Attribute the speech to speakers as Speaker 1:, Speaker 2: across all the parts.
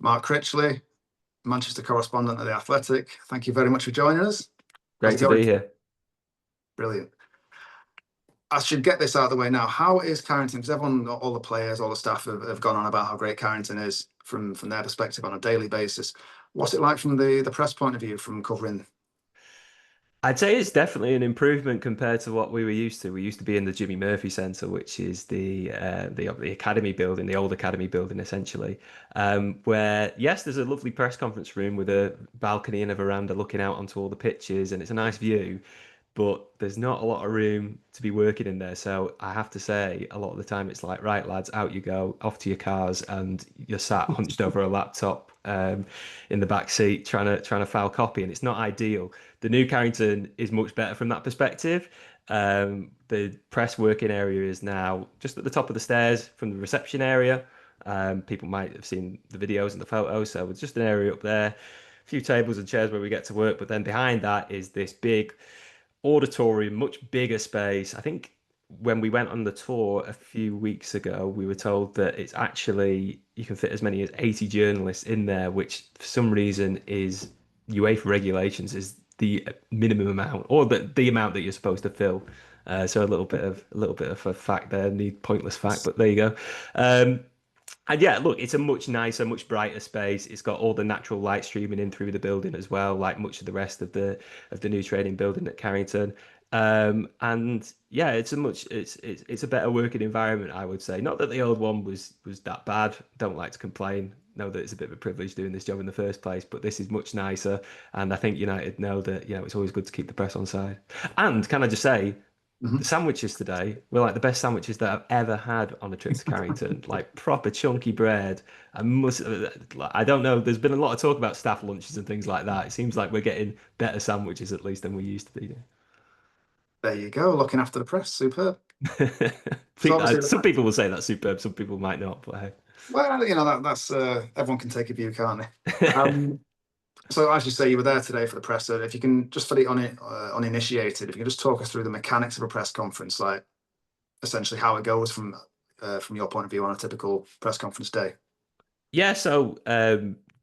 Speaker 1: Mark Critchley, Manchester correspondent of The Athletic. Thank you very much for joining us. How's
Speaker 2: Great
Speaker 1: it
Speaker 2: to
Speaker 1: going?
Speaker 2: be here.
Speaker 1: Brilliant. I should get this out of the way now. How is Carrington? Because everyone, all the players, all the staff have gone on about how great Carrington is from their perspective on a daily basis. What's it like from the press point of view from covering?
Speaker 2: I'd say it's definitely an improvement compared to what we were used to. We used to be in the Jimmy Murphy Centre, which is the academy building, the old academy building, essentially. Where yes, there's a lovely press conference room with a balcony and a veranda looking out onto all the pitches, and it's a nice view. But there's not a lot of room to be working in there. So I have to say, a lot of the time it's like, right, lads, out you go, off to your cars, and you're sat hunched over a laptop in the back seat trying to file copy, and it's not ideal. The new Carrington is much better from that perspective. The press working area is now just at the top of the stairs from the reception area. People might have seen the videos and the photos, so it's just an area up there, a few tables and chairs where we get to work. But then behind that is this big auditorium, much bigger space. I think when we went on the tour a few weeks ago, we were told that it's actually you can fit as many as 80 journalists in there, which for some reason is UEFA regulations is the minimum amount or the amount that you're supposed to fill. So a little bit of a fact there, need pointless fact, but there you go. Um, and yeah, look, it's a much nicer, much brighter space. It's got all the natural light streaming in through the building as well, like much of the rest of the new training building at Carrington. And yeah, it's a better working environment, I would say. Not that the old one was that bad. Don't like to complain. Know that it's a bit of a privilege doing this job in the first place, but this is much nicer. And I think United know that, it's always good to keep the press on side. And can I just say, the
Speaker 1: Mhm.
Speaker 2: sandwiches today were like the best sandwiches that I've ever had on a trip to Carrington. Like proper chunky bread. I don't know. There's been a lot of talk about staff lunches and things like that. It seems like we're getting better sandwiches at least than we used to be.
Speaker 1: There you go, looking after the press. Superb. So obviously,
Speaker 2: Some people will say that's superb. Some people might not. But hey.
Speaker 1: well, that's everyone can take a view, can't they? Um, So as you say, you were there today for the press. So if you can just for the uninitiated, if you can just talk us through the mechanics of a press conference, like essentially how it goes from your point of view on a typical press conference day.
Speaker 2: Yeah, so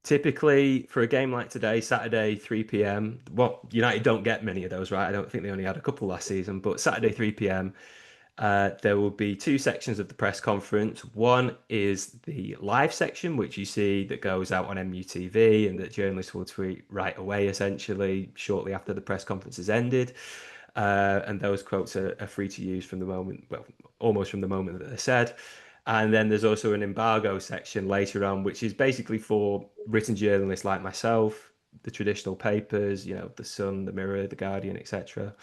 Speaker 2: typically for a game like today, Saturday, 3 p.m. Well, United don't get many of those, right? I don't think they only had a couple last season, but Saturday, 3 p.m. There will be two sections of the press conference. One is the live section, which you see that goes out on MUTV and that journalists will tweet right away, essentially, shortly after the press conference has ended. And those quotes are free to use from the moment, well, almost from the moment that they're said. And then there's also an embargo section later on, which is basically for written journalists like myself, the traditional papers, The Sun, The Mirror, The Guardian, etc.,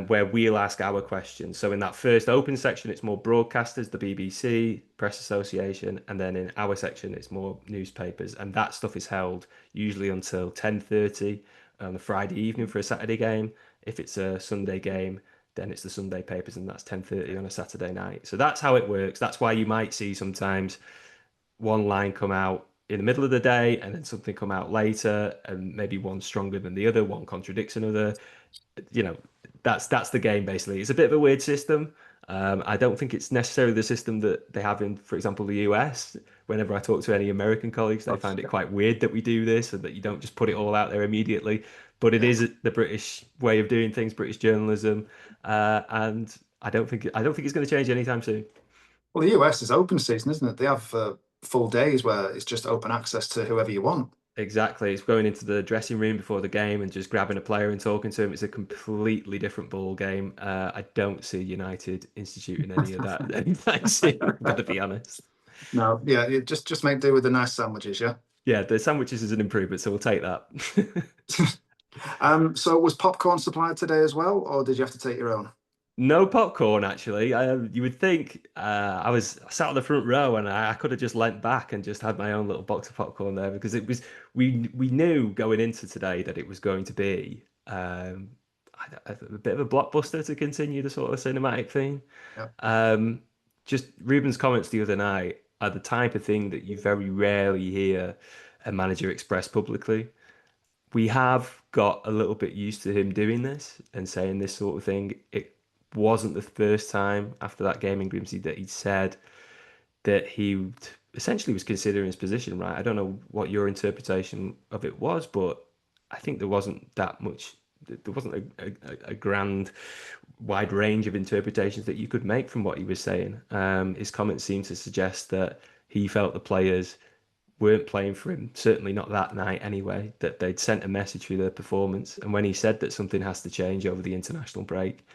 Speaker 2: where we'll ask our questions. So in that first open section, it's more broadcasters, the BBC, Press Association, and then in our section, it's more newspapers, and that stuff is held usually until 10:30 on a Friday evening for a Saturday game. If it's a Sunday game, then it's the Sunday papers, and that's 10:30 on a Saturday night. So that's how it works. That's why you might see sometimes one line come out in the middle of the day and then something come out later, and maybe one's stronger than the other, one contradicts another. You know, that's the game basically. It's a bit of a weird system. I don't think it's necessarily the system that they have in, for example, the US. Whenever I talk to any American colleagues, they find it quite weird that we do this and that you don't just put it all out there immediately. But it
Speaker 1: Yeah.
Speaker 2: is the British way of doing things, British journalism, and I don't think it's going to change anytime soon.
Speaker 1: Well, the US is open season, isn't it? They have full days where it's just open access to whoever you want.
Speaker 2: Exactly. It's going into the dressing room before the game and just grabbing a player and talking to him. It's a completely different ball game. I don't see United instituting any of that anytime soon, I've got to be honest.
Speaker 1: No, yeah, you just make do with the nice sandwiches, yeah.
Speaker 2: Yeah, the sandwiches is an improvement, so we'll take that.
Speaker 1: So was popcorn supplied today as well, or did you have to take your own?
Speaker 2: No popcorn, actually. You would think I sat on the front row and I could have just leant back and just had my own little box of popcorn there because it was we knew going into today that it was going to be a bit of a blockbuster to continue the sort of cinematic theme.
Speaker 1: Yeah.
Speaker 2: Um, just Ruben's comments the other night are the type of thing that you very rarely hear a manager express publicly. We have got a little bit used to him doing this and saying this sort of thing. It wasn't the first time after that game in Grimsby that he'd said that he would essentially was considering his position, right? I don't know what your interpretation of it was, but I think there wasn't that much. There wasn't a grand, wide range of interpretations that you could make from what he was saying. His comments seemed to suggest that he felt the players weren't playing for him, certainly not that night anyway, that they'd sent a message through their performance. And when he said that something has to change over the international break,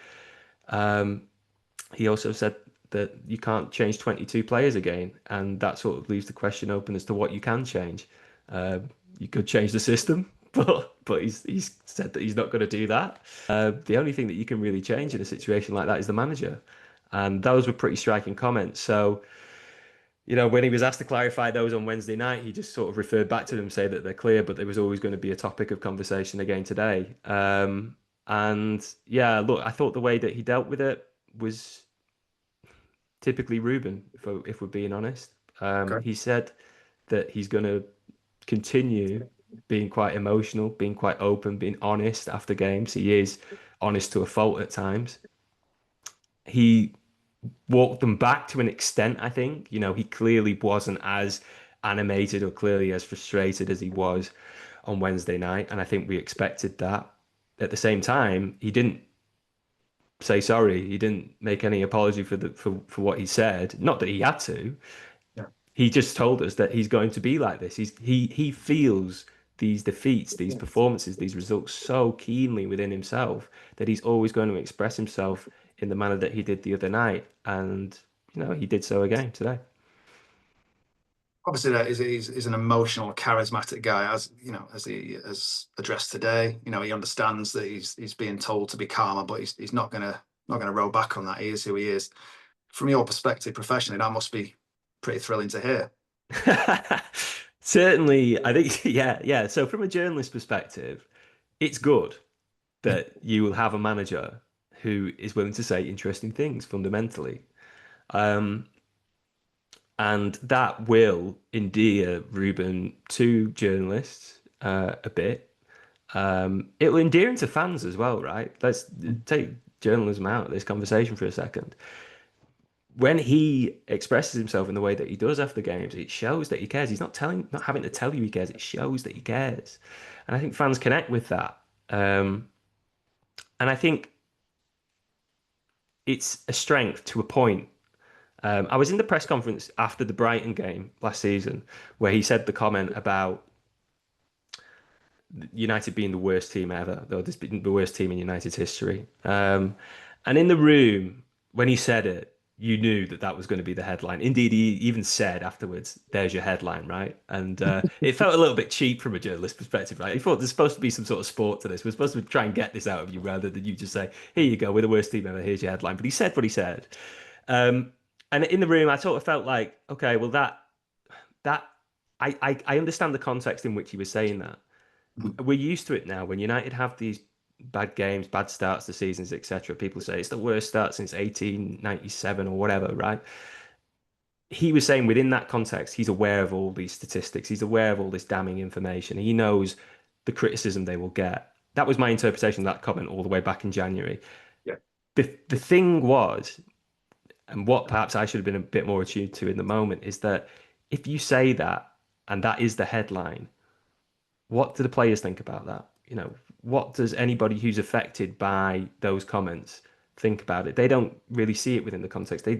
Speaker 2: he also said that you can't change 22 players again. And that sort of leaves the question open as to what you can change. You could change the system, but he's said that he's not going to do that. The only thing that you can really change in a situation like that is the manager. And those were pretty striking comments. So, when he was asked to clarify those on Wednesday night, he just sort of referred back to them, say that they're clear, but there was always going to be a topic of conversation again today. And yeah, look, I thought the way that he dealt with it was typically Ruben, if we're being honest.
Speaker 1: Okay.
Speaker 2: He said that he's going to continue being quite emotional, being quite open, being honest after games. He is honest to a fault at times. He walked them back to an extent, I think. He clearly wasn't as animated or clearly as frustrated as he was on Wednesday night. And I think we expected that. At the same time, he didn't say sorry. He didn't make any apology for what he said. Not that he had to.
Speaker 1: Yeah.
Speaker 2: He just told us that he's going to be like this. He feels these defeats, these performances, these results so keenly within himself that he's always going to express himself in the manner that he did the other night. And, he did so again today.
Speaker 1: Obviously, that is an emotional, charismatic guy, as as he has addressed today. He understands that he's being told to be calmer, but he's not gonna roll back on that. He is who he is. From your perspective, professionally, that must be pretty thrilling to hear.
Speaker 2: Certainly, I think, yeah, yeah. So from a journalist perspective, it's good that you will have a manager who is willing to say interesting things fundamentally. Um, and that will endear Ruben to journalists a bit. It will endear him to fans as well, right? Let's take journalism out of this conversation for a second. When he expresses himself in the way that he does after games, it shows that he cares. He's not having to tell you he cares. It shows that he cares, and I think fans connect with that. And I think it's a strength to a point. I was in the press conference after the Brighton game last season, where he said the comment about United being the worst team ever, though this been the worst team in United's history. And in the room, when he said it, you knew that that was going to be the headline. Indeed, he even said afterwards, "There's your headline," right? And it felt a little bit cheap from a journalist perspective, right? He thought there's supposed to be some sort of sport to this. We're supposed to try and get this out of you rather than you just say, "Here you go, we're the worst team ever. Here's your headline." But he said what he said. And in the room, I sort of felt like, okay, well, that I understand the context in which he was saying that. We're used to it now. When United have these bad games, bad starts to seasons, etc., people say it's the worst start since 1897 or whatever, right? He was saying within that context, he's aware of all these statistics. He's aware of all this damning information. He knows the criticism they will get. That was my interpretation of that comment all the way back in January.
Speaker 1: Yeah.
Speaker 2: The thing was, and what perhaps I should have been a bit more attuned to in the moment, is that if you say that and that is the headline, what do the players think about that? What does anybody who's affected by those comments think about it? They don't really see it within the context. A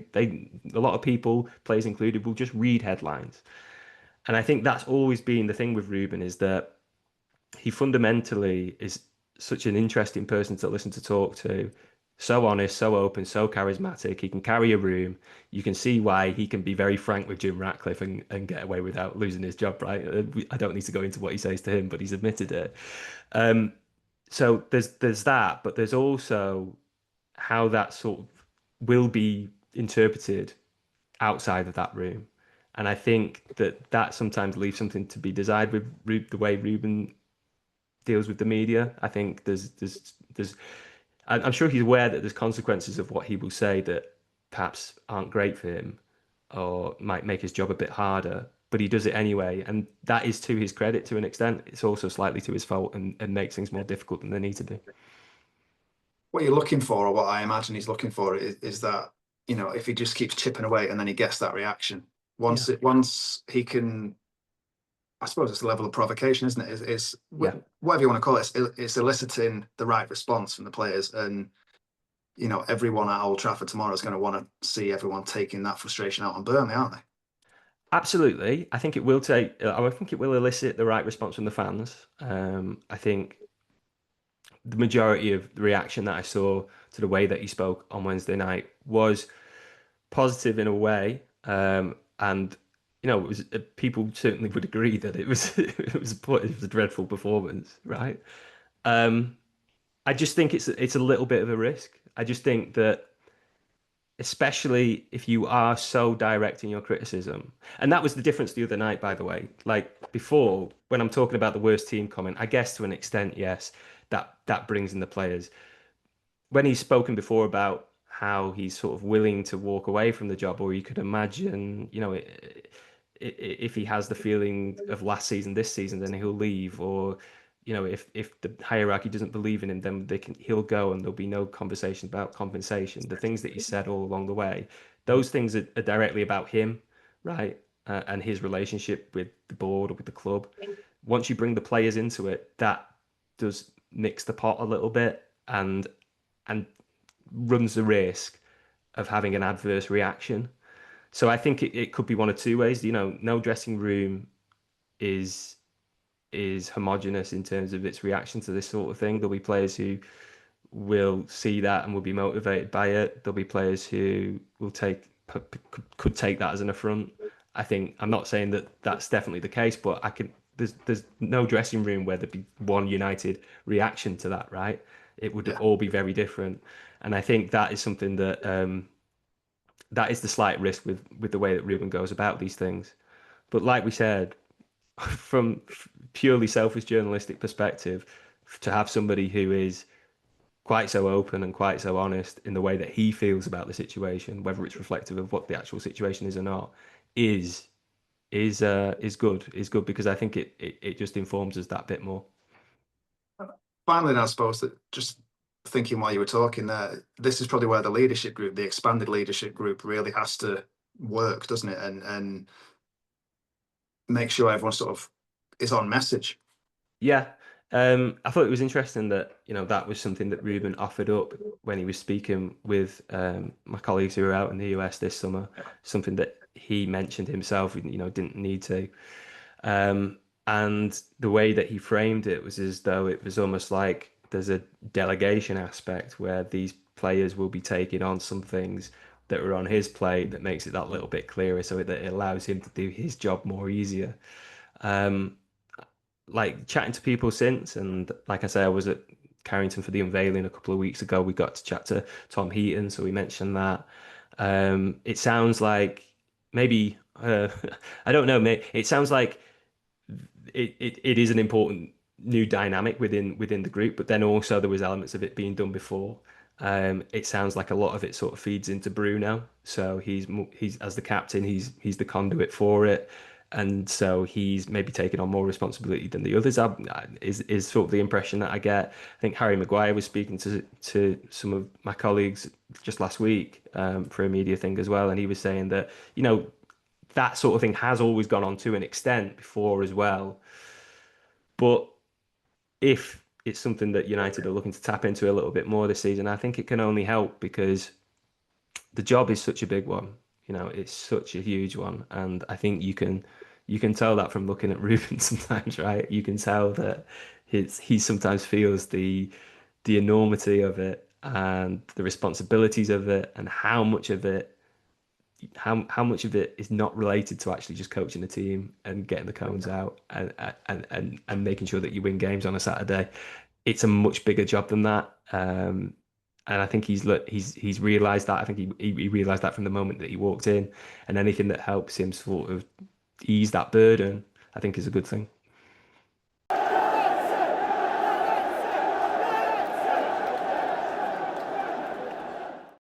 Speaker 2: lot of people, players included, will just read headlines. And I think that's always been the thing with Ruben is that he fundamentally is such an interesting person to listen to talk to. So honest, so open, so charismatic. He can carry a room. You can see why he can be very frank with Jim Ratcliffe and get away without losing his job, right? I don't need to go into what he says to him, but he's admitted it. So there's that, but there's also how that sort of will be interpreted outside of that room. And I think that sometimes leaves something to be desired with the way Ruben deals with the media. I think there's I'm sure he's aware that there's consequences of what he will say that perhaps aren't great for him or might make his job a bit harder, but he does it anyway. And that is to his credit to an extent. It's also slightly to his fault and makes things more difficult than they need to be.
Speaker 1: What you're looking for, or what I imagine he's looking for, is that if he just keeps chipping away and then he gets that reaction,
Speaker 2: Yeah,
Speaker 1: Once he can, I suppose it's a level of provocation, isn't it?
Speaker 2: yeah.
Speaker 1: Whatever you want to call it. It's eliciting the right response from the players, and everyone at Old Trafford tomorrow is going to want to see everyone taking that frustration out on Burnley, aren't they?
Speaker 2: Absolutely. I think it will take, I think it will elicit the right response from the fans. I think the majority of the reaction that I saw to the way that he spoke on Wednesday night was positive in a way. And, it was people certainly would agree that it was it was a dreadful performance, right? Um, I just think it's a little bit of a risk. I just think that especially if you are so direct in your criticism. And that was the difference the other night, by the way. Like before, when I'm talking about the worst team comment, I guess to an extent, yes, that brings in the players. When he's spoken before about how he's sort of willing to walk away from the job, or you could imagine, if he has the feeling of last season, this season, then he'll leave, or if the hierarchy doesn't believe in him, then he'll go, and there'll be no conversation about compensation. The things that he said all along the way, those things are directly about him, right? And his relationship with the board or with the club. Once you bring the players into it, that does mix the pot a little bit, and runs the risk of having an adverse reaction. So I think it could be one of two ways. No dressing room is homogenous in terms of its reaction to this sort of thing. There'll be players who will see that and will be motivated by it. There'll be players who will could take that as an affront. I think I'm not saying that that's definitely the case, but I can. There's no dressing room where there'd be one united reaction to that, right? It would
Speaker 1: Yeah,
Speaker 2: all be very different, and I think that is something that that is the slight risk with the way that Ruben goes about these things. But like we said, from purely selfish journalistic perspective, to have somebody who is quite so open and quite so honest in the way that he feels about the situation, whether it's reflective of what the actual situation is or not, is is good because I think it just informs us that bit more.
Speaker 1: finally, I suppose that just thinking while you were talking there, this is probably where the leadership group, the expanded leadership group, really has to work, doesn't it? And make sure everyone sort of is on message.
Speaker 2: Yeah. I thought it was interesting that, that was something that Ruben offered up when he was speaking with my colleagues who were out in the US this summer, something that he mentioned himself, didn't need to. Um, and the way that he framed it was as though it was almost like there's a delegation aspect where these players will be taking on some things that are on his plate that makes it that little bit clearer so that it allows him to do his job more easier. Um, like chatting to people since, and like I say, I was at Carrington for the unveiling a couple of weeks ago. We got to chat to Tom Heaton, so we mentioned that. It sounds like maybe I don't know. It sounds like it is an important new dynamic within the group, but then also there was elements of it being done before. It sounds like a lot of it sort of feeds into Bruno, so he's as the captain, he's the conduit for it, and so he's maybe taking on more responsibility than the others are. Is sort of the impression that I get. I think Harry Maguire was speaking to some of my colleagues just last week for a media thing as well, and he was saying that that sort of thing has always gone on to an extent before as well. But if it's something that United are looking to tap into a little bit more this season, I think it can only help because the job is such a big one. It's such a huge one, and I think you can tell that from looking at Ruben sometimes, right? You can tell that he sometimes feels the enormity of it and the responsibilities of it and how much of it is not related to actually just coaching the team and getting the cones out and making sure that you win games on a Saturday. It's a much bigger job than that. And I think he's realised that. I think he realised that from the moment that he walked in, and anything that helps him sort of ease that burden, I think is a good thing.